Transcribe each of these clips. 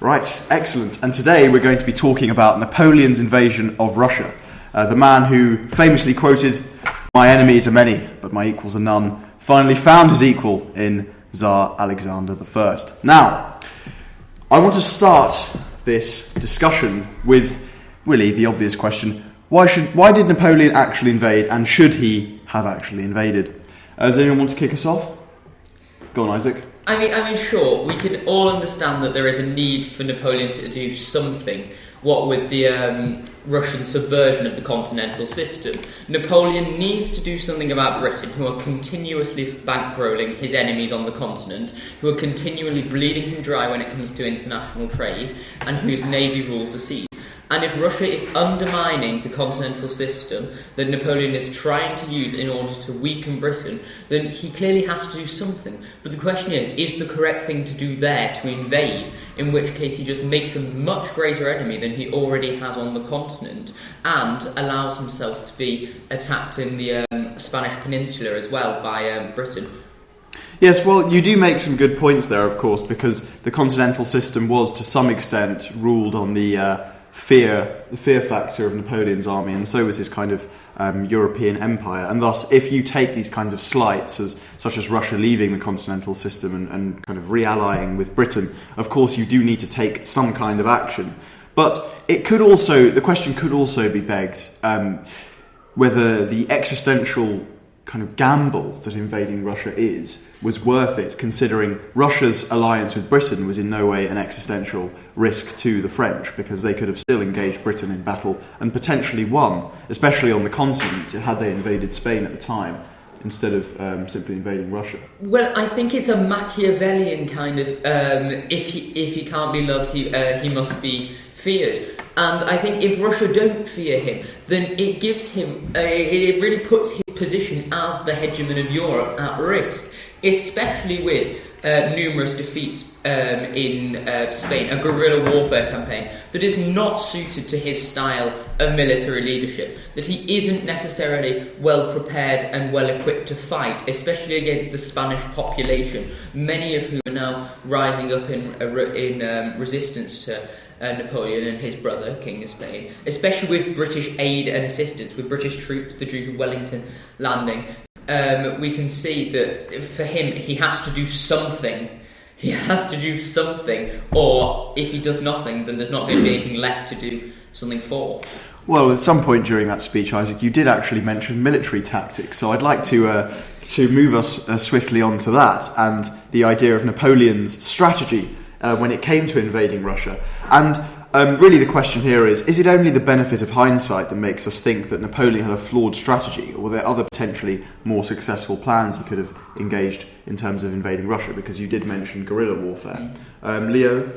Right, excellent. And today we're going to be talking about Napoleon's invasion of Russia. The man who famously quoted, "My enemies are many, but my equals are none," finally found his equal in Tsar Alexander I. Now, I want to start this discussion with really the obvious question: why did Napoleon actually invade, and should he have actually invaded? Does anyone want to kick us off? Go on, Isaac. I mean, sure, we can all understand that there is a need for Napoleon to do something. What with the Russian subversion of the continental system, Napoleon needs to do something about Britain, who are continuously bankrolling his enemies on the continent, who are continually bleeding him dry when it comes to international trade, and whose navy rules the seas. And if Russia is undermining the continental system that Napoleon is trying to use in order to weaken Britain, then he clearly has to do something. But the question is the correct thing to do there to invade? In which case he just makes a much greater enemy than he already has on the continent, and allows himself to be attacked in the Spanish peninsula as well by Britain. Yes, well, you do make some good points there, of course, because the continental system was to some extent ruled on the fear factor of Napoleon's army, and so was his kind of European empire. And thus, if you take these kinds of slights, such as Russia leaving the continental system and kind of reallying with Britain, of course you do need to take some kind of action. But the question could also be begged whether the existential kind of gamble that invading Russia was worth it, considering Russia's alliance with Britain was in no way an existential risk to the French, because they could have still engaged Britain in battle and potentially won, especially on the continent, had they invaded Spain at the time, instead of simply invading Russia. Well, I think it's a Machiavellian kind of, if he can't be loved, he must be feared. And I think if Russia don't fear him, then it gives him, it really puts his position as the hegemon of Europe at risk, especially with numerous defeats in Spain, a guerrilla warfare campaign that is not suited to his style of military leadership, that he isn't necessarily well prepared and well equipped to fight, especially against the Spanish population, many of whom are now rising up in resistance to Napoleon and his brother, King of Spain, especially with British aid and assistance, with British troops, the Duke of Wellington landing. We can see that for him, he has to do something. He has to do something, or if he does nothing, then there's not going to be anything left to do something for. Well, at some point during that speech, Isaac, you did actually mention military tactics, so I'd like to move us swiftly on to that, and the idea of Napoleon's strategy when it came to invading Russia. And really the question here is it only the benefit of hindsight that makes us think that Napoleon had a flawed strategy, or were there other potentially more successful plans he could have engaged in terms of invading Russia? Because you did mention guerrilla warfare. Leo?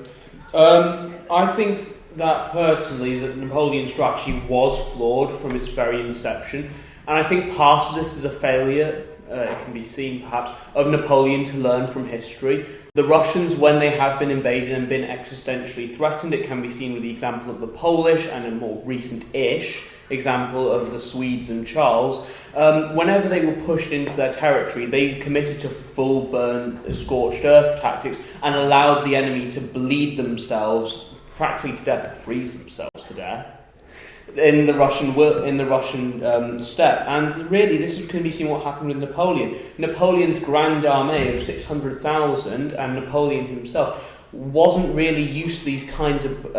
I think that personally that Napoleon's strategy was flawed from its very inception, and I think part of this is a failure, it can be seen perhaps, of Napoleon to learn from history. The Russians, when they have been invaded and been existentially threatened, it can be seen with the example of the Polish and a more recent-ish example of the Swedes and Charles. Whenever they were pushed into their territory, they committed to full-burn, scorched earth tactics and allowed the enemy to bleed themselves practically to death, or freeze themselves to death in the Russian steppe. And really, this can be seen what happened with Napoleon. Napoleon's grand army of 600,000 and Napoleon himself wasn't really used to these kinds of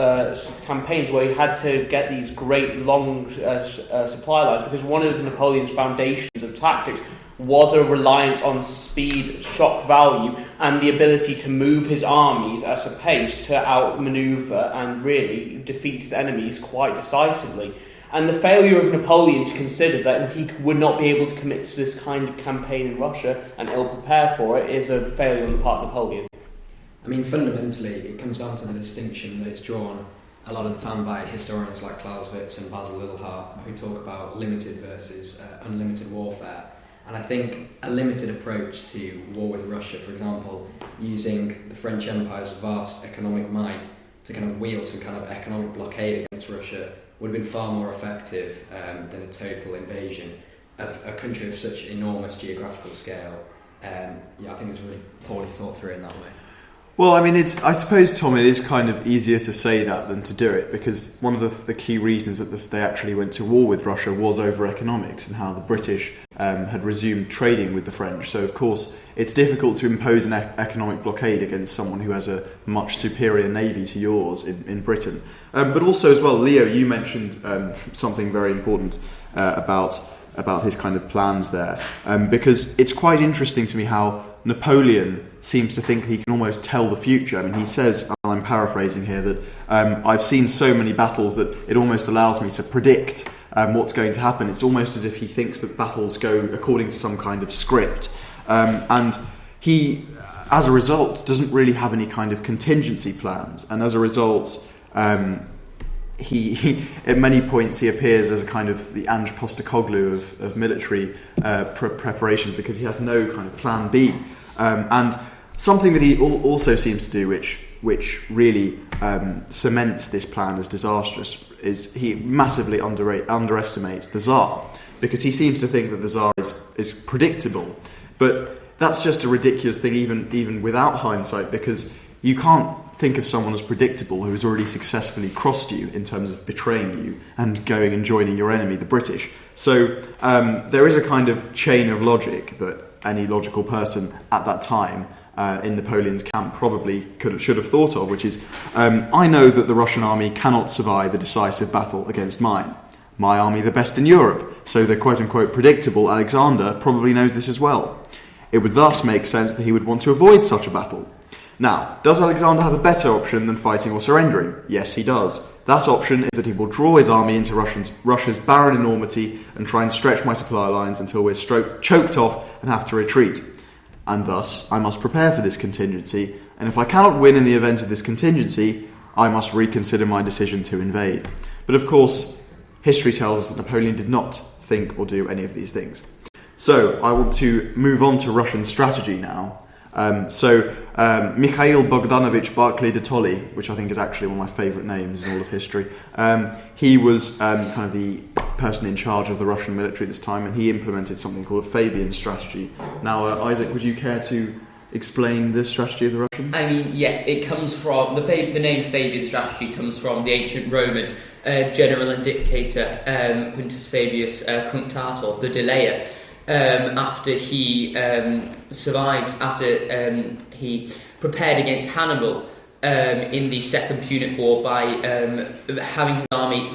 campaigns where he had to get these great long supply lines, because one of Napoleon's foundations of tactics was a reliance on speed, shock value, and the ability to move his armies at a pace to outmaneuver and really defeat his enemies quite decisively. And the failure of Napoleon to consider that he would not be able to commit to this kind of campaign in Russia and ill-prepare for it is a failure on the part of Napoleon. I mean, fundamentally, it comes down to the distinction that is drawn a lot of the time by historians like Clausewitz and Basil Lilhart, who talk about limited versus unlimited warfare. And I think a limited approach to war with Russia, for example, using the French Empire's vast economic might to kind of wield some kind of economic blockade against Russia, would have been far more effective than a total invasion of a country of such enormous geographical scale. I think it was really poorly thought through in that way. Well, I mean, I suppose, Tom, it is kind of easier to say that than to do it, because one of the key reasons that they actually went to war with Russia was over economics and how the British had resumed trading with the French. So, of course, it's difficult to impose an economic blockade against someone who has a much superior navy to yours in Britain. But also, as well, Leo, you mentioned something very important about his kind of plans there, because it's quite interesting to me how Napoleon seems to think he can almost tell the future. I mean, he says, and I'm paraphrasing here, that I've seen so many battles that it almost allows me to predict what's going to happen. It's almost as if he thinks that battles go according to some kind of script. And he, as a result, doesn't really have any kind of contingency plans. And as a result, he at many points he appears as a kind of the Ange Postecoglou of military preparation, because he has no kind of plan B. And something that he also seems to do, which really cements this plan as disastrous, is he massively underestimates the Tsar, because he seems to think that the Tsar is predictable. But that's just a ridiculous thing, even without hindsight, because you can't think of someone as predictable who has already successfully crossed you in terms of betraying you and going and joining your enemy, the British. So there is a kind of chain of logic that any logical person at that time in Napoleon's camp probably should have thought of, which is, I know that the Russian army cannot survive a decisive battle against mine. My army the best in Europe, so the quote-unquote predictable Alexander probably knows this as well. It would thus make sense that he would want to avoid such a battle. Now, does Alexander have a better option than fighting or surrendering? Yes, he does. That option is that he will draw his army into Russia's barren enormity and try and stretch my supply lines until we're choked off and have to retreat. And thus, I must prepare for this contingency, and if I cannot win in the event of this contingency, I must reconsider my decision to invade. But of course, history tells us that Napoleon did not think or do any of these things. So, I want to move on to Russian strategy now. Mikhail Bogdanovich Barclay de Tolly, which I think is actually one of my favourite names in all of history, he was kind of the person in charge of the Russian military at this time, and he implemented something called a Fabian strategy. Now, Isaac, would you care to explain the strategy of the Russians? I mean, yes, it comes from the name Fabian strategy comes from the ancient Roman general and dictator Quintus Fabius Cunctator, the Delayer. After he survived, after he prepared against Hannibal in the Second Punic War by having his army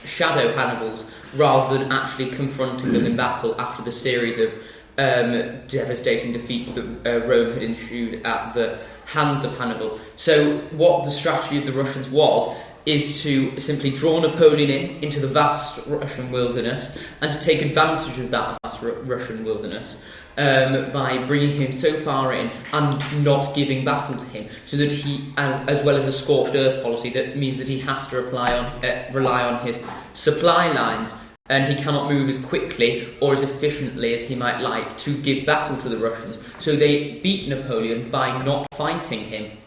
shadow Hannibal's rather than actually confronting them in battle after the series of devastating defeats that Rome had ensued at the hands of Hannibal. So what the strategy of the Russians is to simply draw Napoleon into the vast Russian wilderness and to take advantage of that vast Russian wilderness by bringing him so far in and not giving battle to him, so that he, as well as a scorched earth policy, that means that he has to rely on his supply lines, and he cannot move as quickly or as efficiently as he might like to give battle to the Russians. So they beat Napoleon by not fighting him.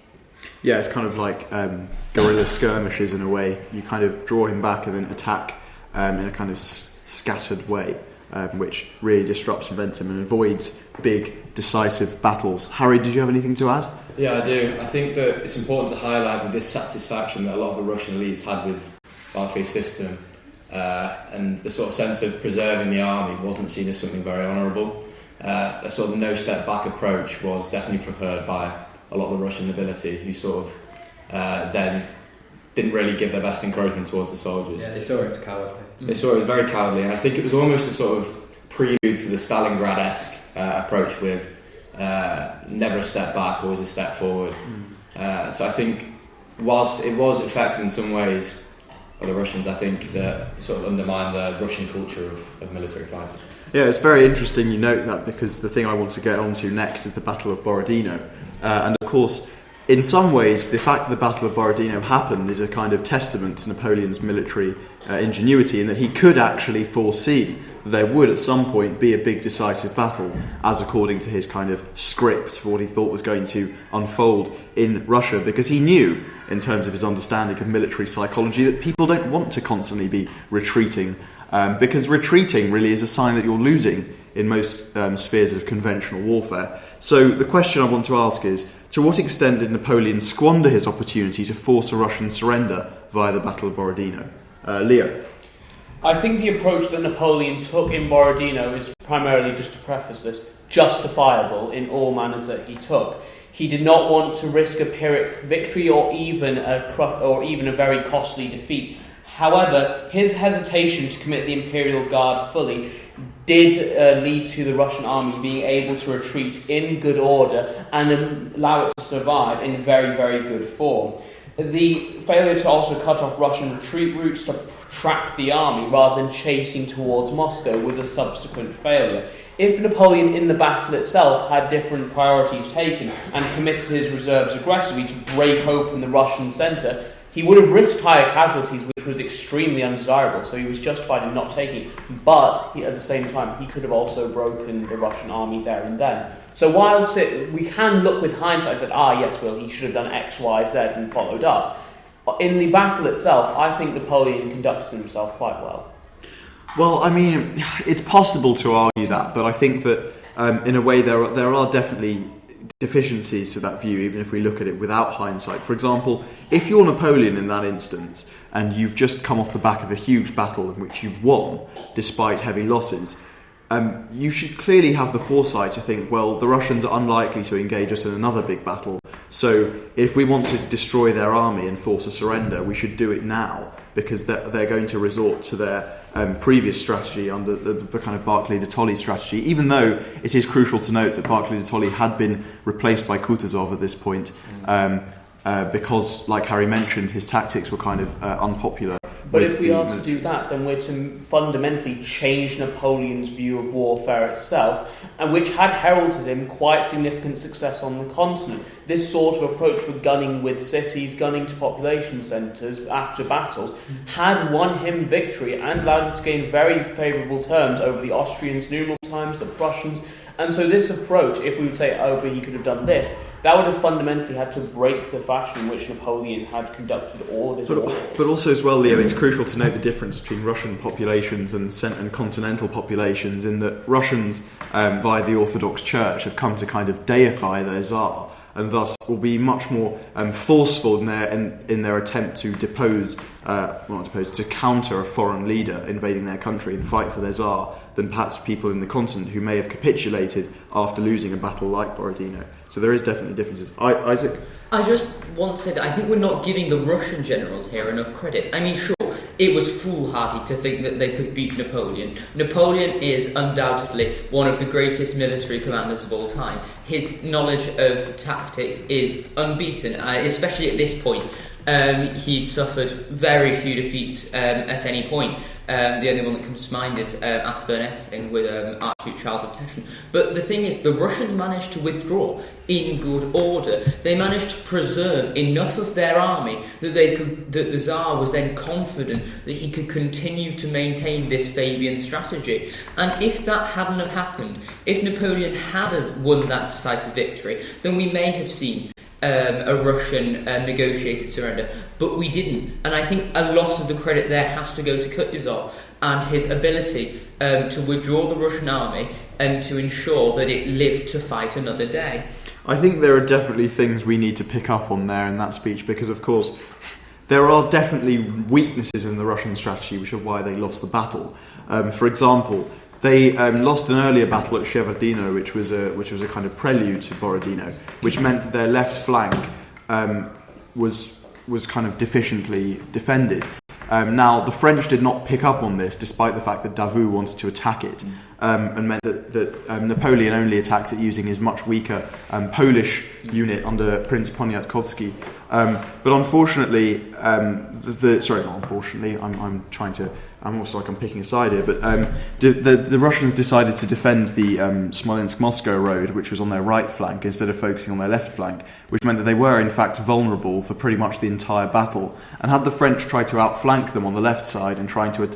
Yeah, it's kind of like guerrilla skirmishes in a way. You kind of draw him back and then attack in a kind of scattered way, which really disrupts momentum and avoids big, decisive battles. Harry, did you have anything to add? Yeah, I do. I think that it's important to highlight the dissatisfaction that a lot of the Russian elites had with Barclay's system, and the sort of sense of preserving the army wasn't seen as something very honourable. A sort of no-step-back approach was definitely preferred by a lot of the Russian nobility, who sort of then didn't really give their best encouragement towards the soldiers. Yeah, they saw it as cowardly. They saw it as very cowardly, and I think it was almost a sort of prelude to the Stalingrad-esque approach with never a step back, always a step forward. So I think, whilst it was effective in some ways by the Russians, I think that sort of undermined the Russian culture of military fighting. Yeah, it's very interesting you note that, because the thing I want to get on to next is the Battle of Borodino. And of course, in some ways, the fact that the Battle of Borodino happened is a kind of testament to Napoleon's military ingenuity, in that he could actually foresee that there would at some point be a big decisive battle, as according to his kind of script for what he thought was going to unfold in Russia, because he knew, in terms of his understanding of military psychology, that people don't want to constantly be retreating, because retreating really is a sign that you're losing in most spheres of conventional warfare. So the question I want to ask is, to what extent did Napoleon squander his opportunity to force a Russian surrender via the Battle of Borodino? Leo? I think the approach that Napoleon took in Borodino is primarily, just to preface this, justifiable in all manners that he took. He did not want to risk a Pyrrhic victory or even a very costly defeat. However, his hesitation to commit the Imperial Guard fully did lead to the Russian army being able to retreat in good order and allow it to survive in very, very good form. The failure to also cut off Russian retreat routes to track the army rather than chasing towards Moscow was a subsequent failure. If Napoleon in the battle itself had different priorities taken and committed his reserves aggressively to break open the Russian centre, he would have risked higher casualties, which was extremely undesirable, so he was justified in not taking it. But at the same time, he could have also broken the Russian army there and then. So whilst we can look with hindsight and say, yes, well, he should have done X, Y, Z and followed up, in the battle itself, I think Napoleon conducted himself quite well. Well, I mean, it's possible to argue that, but I think that in a way there are definitely deficiencies to that view, even if we look at it without hindsight. For example, if you're Napoleon in that instance, and you've just come off the back of a huge battle in which you've won, despite heavy losses, you should clearly have the foresight to think, well, the Russians are unlikely to engage us in another big battle, so if we want to destroy their army and force a surrender, we should do it now, because they're going to resort to their previous strategy under the kind of Barclay de Tolly strategy, even though it is crucial to note that Barclay de Tolly had been replaced by Kutuzov at this point, because, like Harry mentioned, his tactics were kind of unpopular. But if we are to do that, then we're to fundamentally change Napoleon's view of warfare itself, and which had heralded him quite significant success on the continent. This sort of approach for gunning with cities, gunning to population centres after battles, had won him victory and allowed him to gain very favourable terms over the Austrians numerous times, the Prussians. And so this approach, if we would say, but he could have done this, that would have fundamentally had to break the fashion in which Napoleon had conducted all of his warfare. But also as well, Leo, it's crucial to note the difference between Russian populations and continental populations, in that Russians, via the Orthodox Church, have come to kind of deify their Tsar, and thus will be much more forceful in their attempt to to counter a foreign leader invading their country and fight for their Tsar, than perhaps people in the continent who may have capitulated after losing a battle like Borodino. So there is definitely differences. Isaac? I just want to say that I think we're not giving the Russian generals here enough credit. I mean, sure, it was foolhardy to think that they could beat Napoleon. Napoleon is undoubtedly one of the greatest military commanders of all time. His knowledge of tactics is unbeaten, especially at this point. He'd suffered very few defeats at any point. The only one that comes to mind is Aspern-Essling with Archduke Charles of Teschen. But the thing is, the Russians managed to withdraw in good order. They managed to preserve enough of their army that the Tsar was then confident that he could continue to maintain this Fabian strategy. And if that hadn't have happened, if Napoleon had have won that decisive victory, then we may have seen a Russian negotiated surrender, but we didn't. And I think a lot of the credit there has to go to Kutuzov and his ability to withdraw the Russian army and to ensure that it lived to fight another day. I think there are definitely things we need to pick up on there in that speech, because of course there are definitely weaknesses in the Russian strategy, which are why they lost the battle. For example, they lost an earlier battle at Shevardino, which was a kind of prelude to Borodino, which meant that their left flank was kind of deficiently defended. Now, the French did not pick up on this, despite the fact that Davout wanted to attack it, and meant that Napoleon only attacked it using his much weaker Polish unit under Prince Poniatkowski. But unfortunately, I'm also like I'm picking a side here, but the Russians decided to defend the Smolensk-Moscow road, which was on their right flank, instead of focusing on their left flank, which meant that they were in fact vulnerable for pretty much the entire battle. And had the French tried to outflank them on the left side and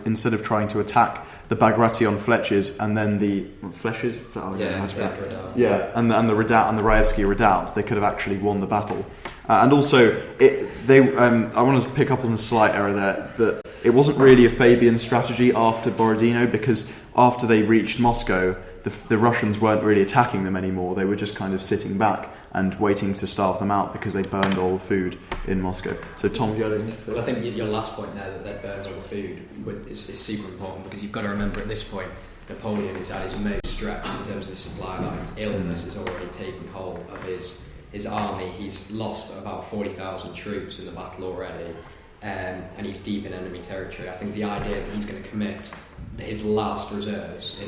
instead of trying to attack the Bagration Fletchers and then the Fletchers, and the Redoubt and the Raevsky Redoubt, they could have actually won the battle. And also, I want to pick up on the slight error there, that it wasn't really a Fabian strategy after Borodino, because after they reached Moscow, the Russians weren't really attacking them anymore. They were just kind of sitting back. and waiting to starve them out because they burned all the food in Moscow. So Tom, you had anything to say? Well, I think your last point there, that they burned all the food, is super important, because you've got to remember at this point Napoleon is at his most stretched in terms of his supply lines. Illness has already taken hold of his army. He's lost about 40,000 troops in the battle already, and he's deep in enemy territory. I think the idea that he's going to commit his last reserves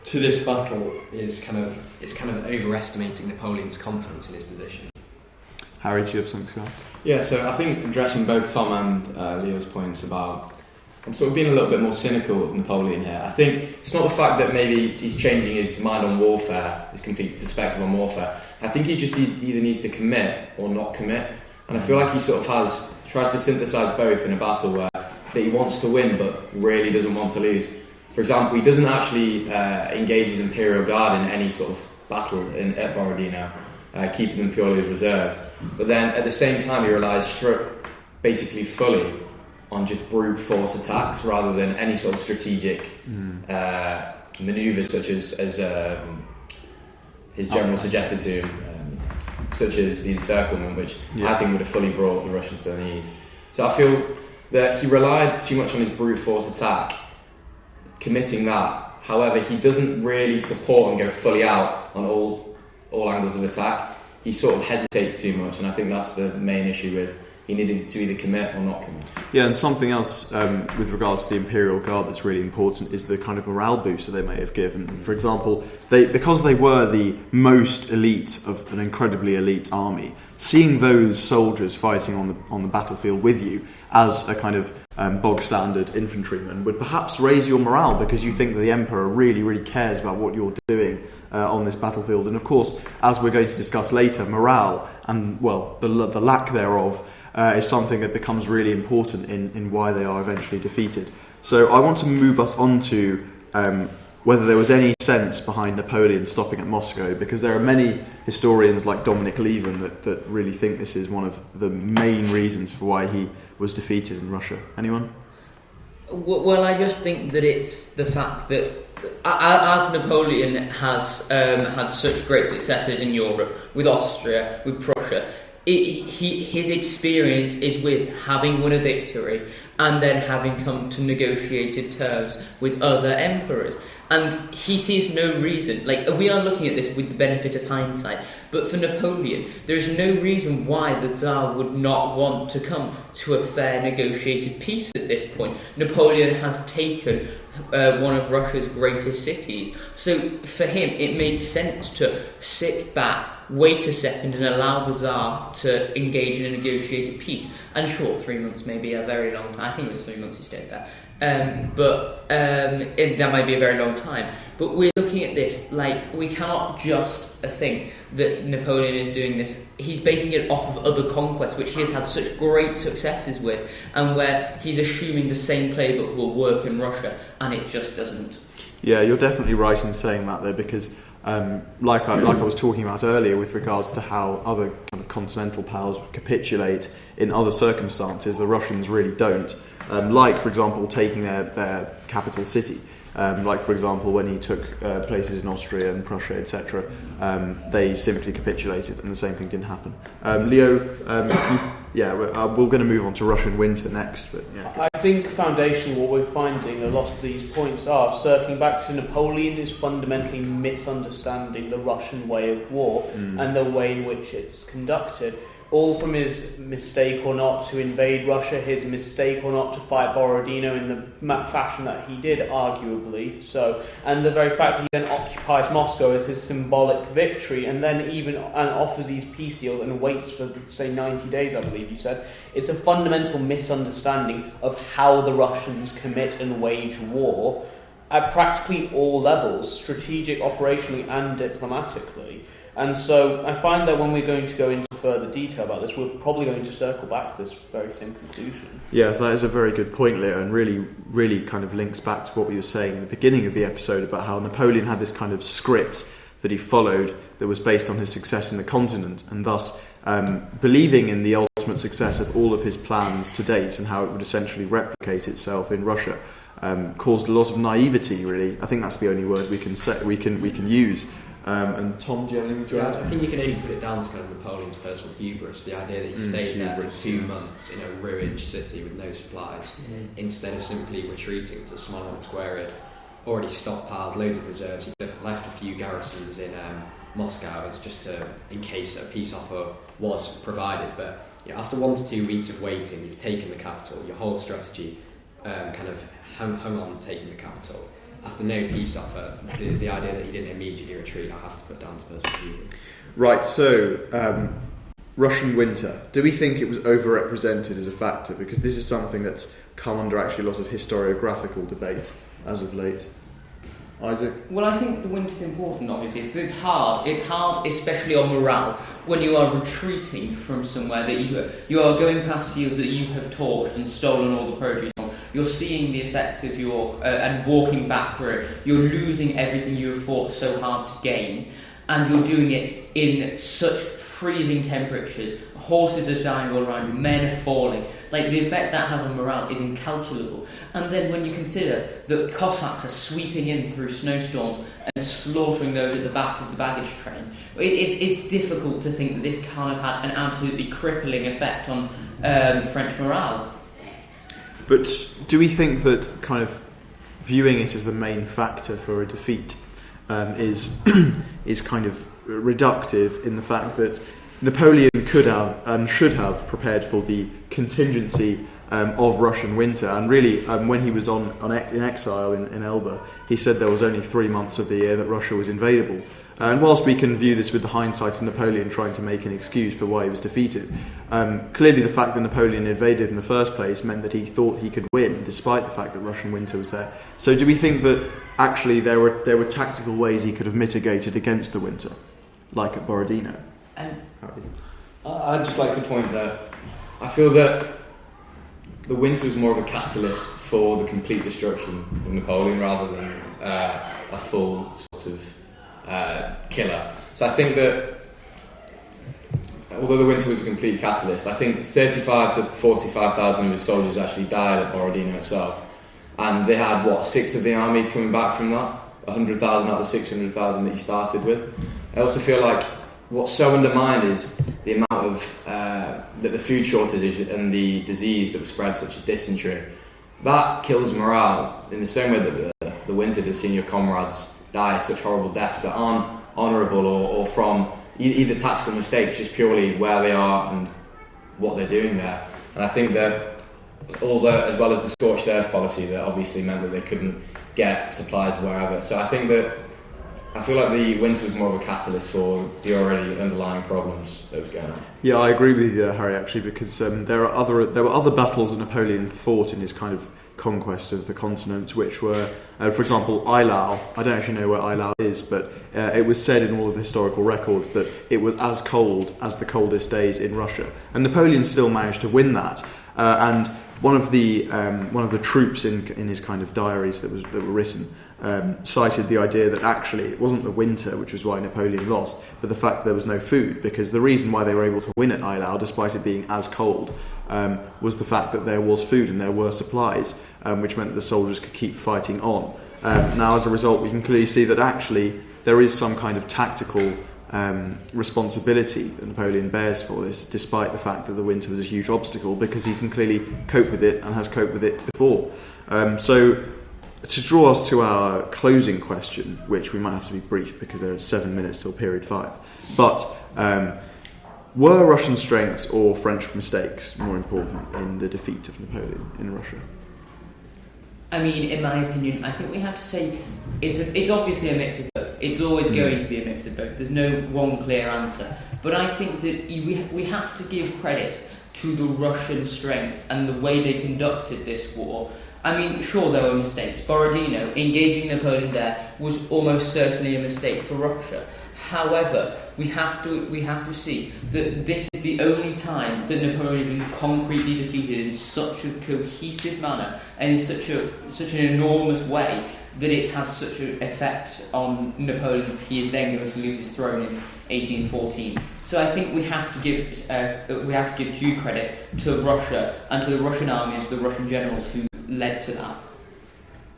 to this battle is kind of overestimating Napoleon's confidence in his position. Harry, do you have something to add? Yeah, so I think addressing both Tom and Leo's points about, I'm sort of being a little bit more cynical of Napoleon here. I think it's not the fact that maybe he's changing his mind on warfare, his complete perspective on warfare. I think he just either needs to commit or not commit. And I feel like he sort of tries to synthesise both in a battle where that he wants to win but really doesn't want to lose. For example, he doesn't actually engage his Imperial Guard in any sort of battle at Borodino, keeping them purely as reserves. But then at the same time he relies basically fully on just brute force attacks rather than any sort of strategic manoeuvres such as his general suggested to him, such as the encirclement, which I think would have fully brought the Russians to their knees. So I feel that he relied too much on his brute force attack, committing that. However, he doesn't really support and go fully out on all angles of attack. He sort of hesitates too much, and I think that's the main issue with he needed to either commit or not commit. Yeah, and something else with regards to the Imperial Guard that's really important is the kind of morale boost that they may have given. For example, because they were the most elite of an incredibly elite army, seeing those soldiers fighting on the battlefield with you as a kind of bog standard infantryman would perhaps raise your morale, because you think that the Emperor really, really cares about what you're doing on this battlefield. And of course, as we're going to discuss later, morale and, well, the lack thereof is something that becomes really important in why they are eventually defeated. So I want to move us on to whether there was any sense behind Napoleon stopping at Moscow, because there are many historians like Dominic Leven that really think this is one of the main reasons for why he was defeated in Russia. Anyone? Well, I just think that it's the fact that as Napoleon has had such great successes in Europe, with Austria, with Prussia, his experience is with having won a victory and then having come to negotiated terms with other emperors. And he sees no reason, we are looking at this with the benefit of hindsight, but for Napoleon, there is no reason why the Tsar would not want to come to a fair negotiated peace at this point. Napoleon has taken one of Russia's greatest cities, so for him it makes sense to sit back, wait a second and allow the Tsar to engage in a negotiated peace. And sure, 3 months may be a very long time. I think it was 3 months he stayed there. That might be a very long time. But we're looking at this we cannot just think that Napoleon is doing this. He's basing it off of other conquests, which he has had such great successes with, and where he's assuming the same playbook will work in Russia, and it just doesn't. Yeah, you're definitely right in saying that, though, because like I was talking about earlier with regards to how other kind of continental powers would capitulate in other circumstances, the Russians really don't. For example, taking their capital city. For example, when he took places in Austria and Prussia, etc., they simply capitulated, and the same thing didn't happen. Leo, we're going to move on to Russian winter next, but yeah. I think foundationally what we're finding a lot of these points are circling back to Napoleon is fundamentally misunderstanding the Russian way of war and the way in which it's conducted. All from his mistake or not to invade Russia, his mistake or not to fight Borodino in the fashion that he did, arguably so, and the very fact that he then occupies Moscow as his symbolic victory, and then offers these peace deals and waits for, say, 90 days, I believe you said. It's a fundamental misunderstanding of how the Russians commit and wage war at practically all levels, strategic, operationally, and diplomatically. And so I find that when we're going to go into further detail about this, we're probably going to circle back to this very same conclusion. Yes, that is a very good point, Leo, and really, really kind of links back to what we were saying in the beginning of the episode about how Napoleon had this kind of script that he followed that was based on his success in the continent, and thus believing in the ultimate success of all of his plans to date and how it would essentially replicate itself in Russia. Caused a lot of naivety, really. I think that's the only word we can say, we can use And Tom, do you have anything to add? I think you can only put it down to kind of Napoleon's personal hubris, the idea that he stayed there for 2 months in a ruined city with no supplies, instead of simply retreating to Smolensk, where it already stockpiled loads of reserves. He left a few garrisons in Moscow just in case a peace offer was provided. But after 1 to 2 weeks of waiting, you've taken the capital. Your whole strategy kind of hung on taking the capital. After no peace offer, the idea that he didn't immediately retreat, I have to put down to personal hubris. Right, so Russian winter. Do we think it was overrepresented as a factor? Because this is something that's come under actually a lot of historiographical debate as of late. Isaac? Well, I think the winter's important, obviously. It's hard. It's hard, especially on morale, when you are retreating from somewhere that you are going past fields that you have torched and stolen all the produce on. You're seeing the effects of and walking back through it. You're losing everything you have fought so hard to gain, and you're doing it in such freezing temperatures. Horses are dying all around you, men are falling. Like, the effect that has on morale is incalculable. And then when you consider that Cossacks are sweeping in through snowstorms and slaughtering those at the back of the baggage train, it's difficult to think that this can't have had an absolutely crippling effect on French morale. But do we think that kind of viewing it as the main factor for a defeat is kind of reductive in the fact that Napoleon could have and should have prepared for the contingency of Russian winter, and really when he was in exile in Elba, he said there was only 3 months of the year that Russia was invadable. And whilst we can view this with the hindsight of Napoleon trying to make an excuse for why he was defeated, clearly the fact that Napoleon invaded in the first place meant that he thought he could win, despite the fact that Russian winter was there. So do we think that actually there were tactical ways he could have mitigated against the winter, like at Borodino? I'd just like to point that I feel that the winter was more of a catalyst for the complete destruction of Napoleon rather than a full sort of killer. So I think that although the winter was a complete catalyst, I think 35 to 45,000 of his soldiers actually died at Borodino itself, and they had 6 of the army coming back from that, 100,000 out of the 600,000 that he started with. I also feel like what's so undermined is the amount of the food shortages and the disease that was spread, such as dysentery. That kills morale in the same way that the winter does, seeing your comrades die such horrible deaths that aren't honourable or from either tactical mistakes, just purely where they are and what they're doing there. And I think that as well as the scorched earth policy, that obviously meant that they couldn't get supplies wherever. So I feel like the winter was more of a catalyst for the already underlying problems that was going on. Yeah, I agree with you, Harry, actually, because there were other battles that Napoleon fought in his kind of conquest of the continent, which were, for example, Eylau. I don't actually know where Eylau is, but it was said in all of the historical records that it was as cold as the coldest days in Russia, and Napoleon still managed to win that. And one of the troops in his kind of diaries that were written cited the idea that actually it wasn't the winter which was why Napoleon lost, but the fact there was no food, because the reason why they were able to win at Eylau, despite it being as cold, was the fact that there was food and there were supplies, which meant that the soldiers could keep fighting on. Now, as a result, we can clearly see that actually there is some kind of tactical responsibility that Napoleon bears for this, despite the fact that the winter was a huge obstacle, because he can clearly cope with it and has coped with it before. So to draw us to our closing question, which we might have to be brief because there are 7 minutes till period 5, but were Russian strengths or French mistakes more important in the defeat of Napoleon in Russia? I mean, in my opinion, I think we have to say it's obviously a mix of both. It's always going to be a mix of both. There's no one clear answer. But I think that we have to give credit to the Russian strengths and the way they conducted this war. I mean, sure, there were mistakes. Borodino, engaging Napoleon there, was almost certainly a mistake for Russia. However, we have to see that this is the only time that Napoleon has been concretely defeated in such a cohesive manner and in such an enormous way that it has such an effect on Napoleon that he is then going to lose his throne in 1814. So I think we have to give due credit to Russia and to the Russian army and to the Russian generals who led to that.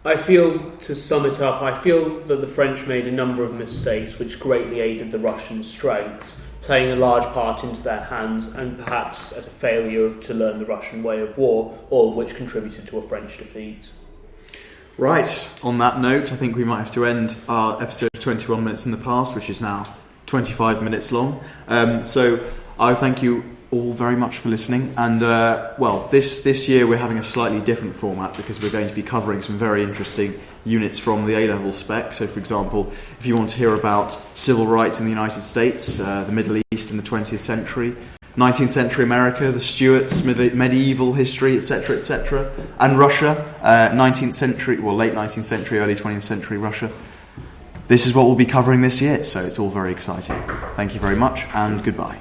I feel, to sum it up, I feel that the French made a number of mistakes which greatly aided the Russian strengths, playing a large part into their hands and perhaps at a failure to learn the Russian way of war, all of which contributed to a French defeat. Right, on that note, I think we might have to end our episode of 21 Minutes in the Past, which is now 25 minutes long. So I thank you all very much for listening. And, this year we're having a slightly different format because we're going to be covering some very interesting units from the A-level spec. So, for example, if you want to hear about civil rights in the United States, the Middle East in the 20th century, 19th century America, the Stuarts, medieval history, etc., and Russia, 19th century, late 19th century, early 20th century Russia. This is what we'll be covering this year, so it's all very exciting. Thank you very much, and goodbye.